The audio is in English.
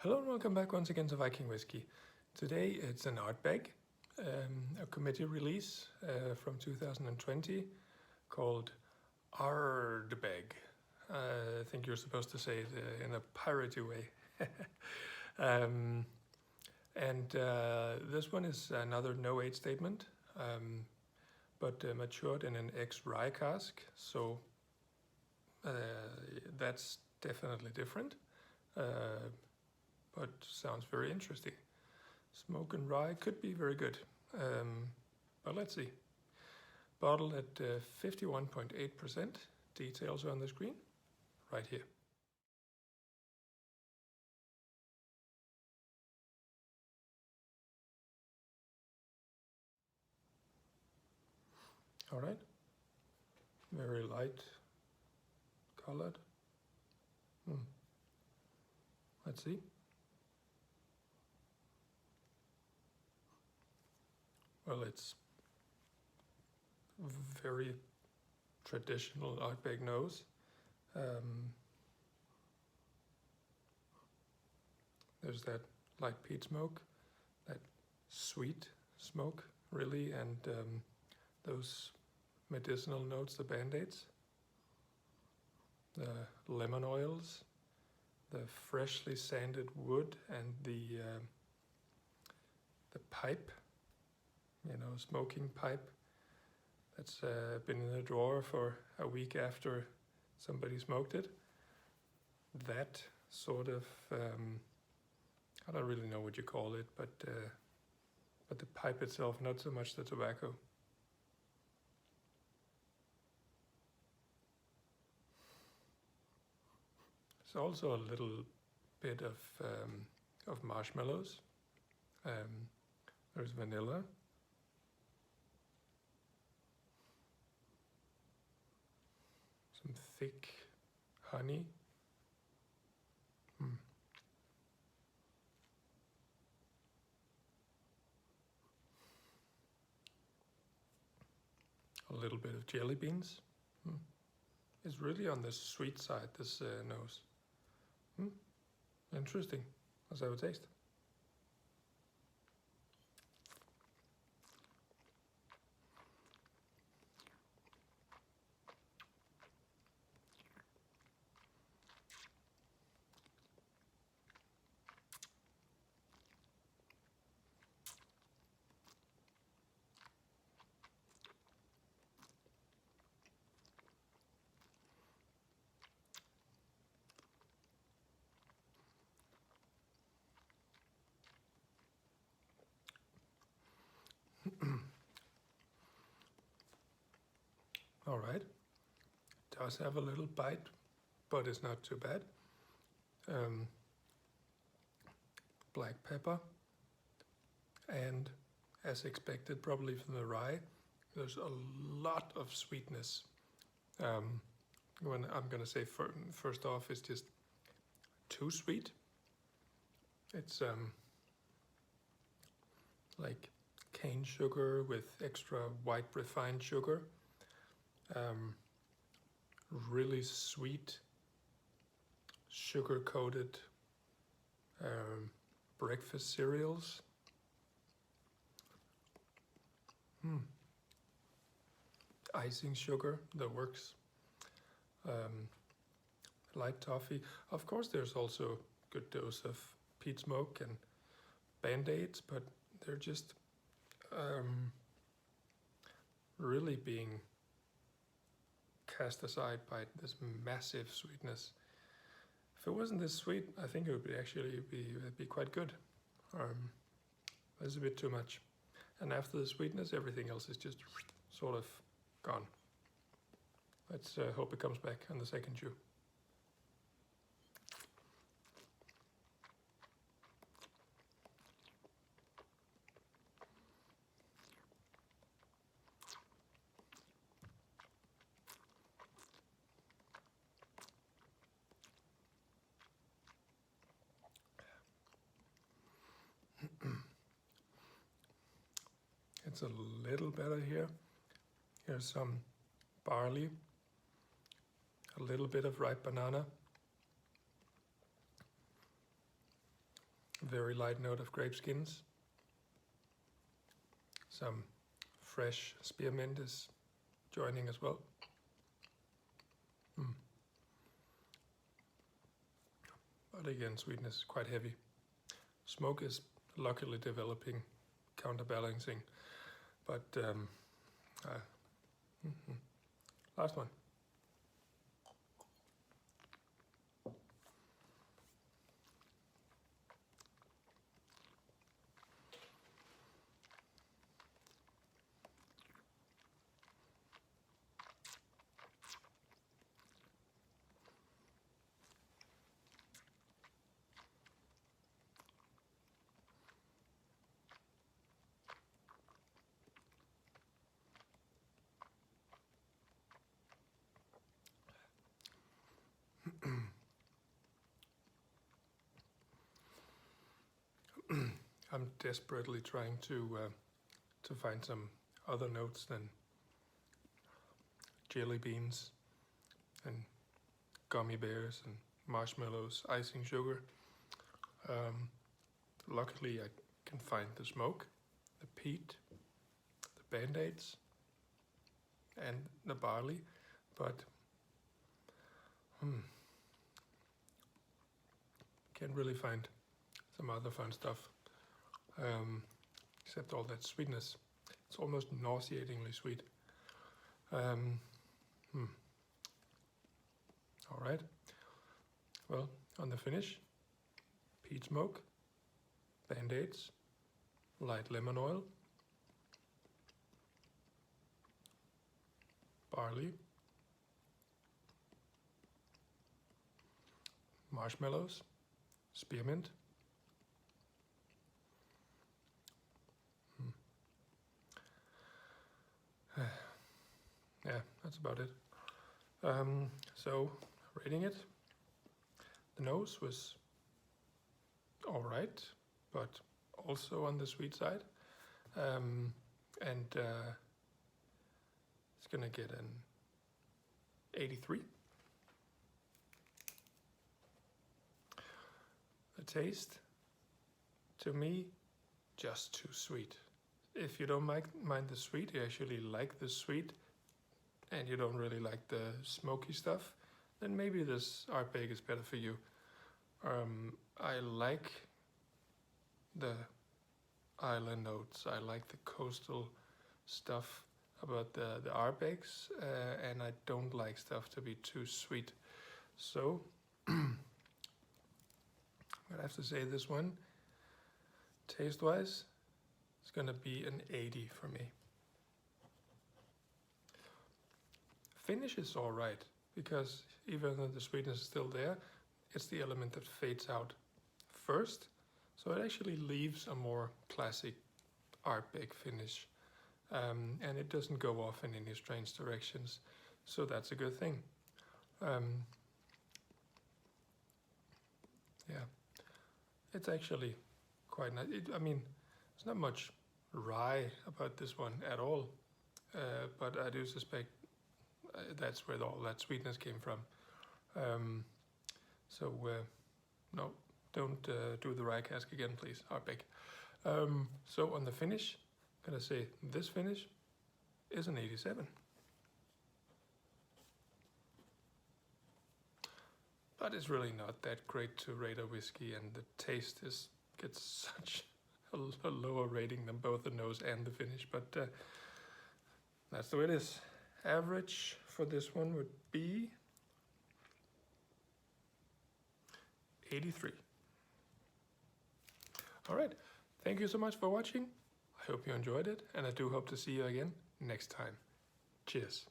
Hello and welcome back once again to Viking Whiskey. Today it's an Ardbeg, a committee release from 2020 called Ardbeg. I think you're supposed to say it in a piratey way. This one is another no age statement, but matured in an ex-rye cask, so that's definitely different. But sounds very interesting. Smoke and rye could be very good, but let's see. Bottled at 51.8%. Details are on the screen, right here. All right, very light colored. Let's see. Well, it's very traditional Ardbeg nose. There's that light peat smoke, that sweet smoke, really, and those medicinal notes, the band-aids, the lemon oils, the freshly sanded wood, and the pipe. Smoking pipe that's been in the drawer for a week after somebody smoked it. That sort of, I don't really know what you call it, but the pipe itself, not so much the tobacco. There's also a little bit of marshmallows. There's vanilla. Some thick honey. A little bit of jelly beans. It's really on the sweet side, this nose. Interesting. Let's have a taste. All right, it does have a little bite, but it's not too bad. Black pepper, and as expected, probably from the rye, there's a lot of sweetness. When I'm gonna say first off, it's just too sweet. It's like cane sugar with extra white refined sugar. Really sweet, sugar-coated breakfast cereals. Icing sugar that works. Light toffee. Of course, there's also a good dose of peat smoke and band-aids, but they're just really being cast aside by this massive sweetness. If it wasn't this sweet, I think it would be quite good. There's a bit too much, and after the sweetness, everything else is just sort of gone. Let's hope it comes back on the second chew. It's a little better here. Here's some barley, a little bit of ripe banana, very light note of grape skins. Some fresh spearmint is joining as well. But again, sweetness is quite heavy. Smoke is luckily developing, counterbalancing. But last one. I'm desperately trying to find some other notes than jelly beans and gummy bears and marshmallows, icing sugar. Luckily, I can find the smoke, the peat, the band-aids, and the barley, but can't really find some other fun stuff, except all that sweetness. It's almost nauseatingly sweet. All right. Well, on the finish, peat smoke, band-aids, light lemon oil, barley, marshmallows, spearmint. Yeah, that's about it. So, rating it, the nose was all right, but also on the sweet side. And it's gonna get an 83. The taste, to me, just too sweet. If you don't mind the sweet, you actually like the sweet, and you don't really like the smoky stuff, then maybe this Ardbeg is better for you. I like the island notes. I like the coastal stuff about the Ardbegs, and I don't like stuff to be too sweet. So I'm gonna have to say this one, taste-wise, it's gonna be an 80 for me. Finish is all right, because even though the sweetness is still there, it's the element that fades out first. So it actually leaves a more classic Ardbeg finish. And it doesn't go off in any strange directions. So that's a good thing. Yeah, it's actually quite nice. I mean, there's not much rye about this one at all. But I do suspect that's where all that sweetness came from. No, don't do the rye cask again, please, Ardbeg. So on the finish, I'm gonna say this finish is an 87. But it's really not that great to rate a whiskey, and the taste gets such a lower rating than both the nose and the finish, but that's the way it is. Average for this one would be 83. All right, thank you so much for watching. I hope you enjoyed it, and I do hope to see you again next time. Cheers.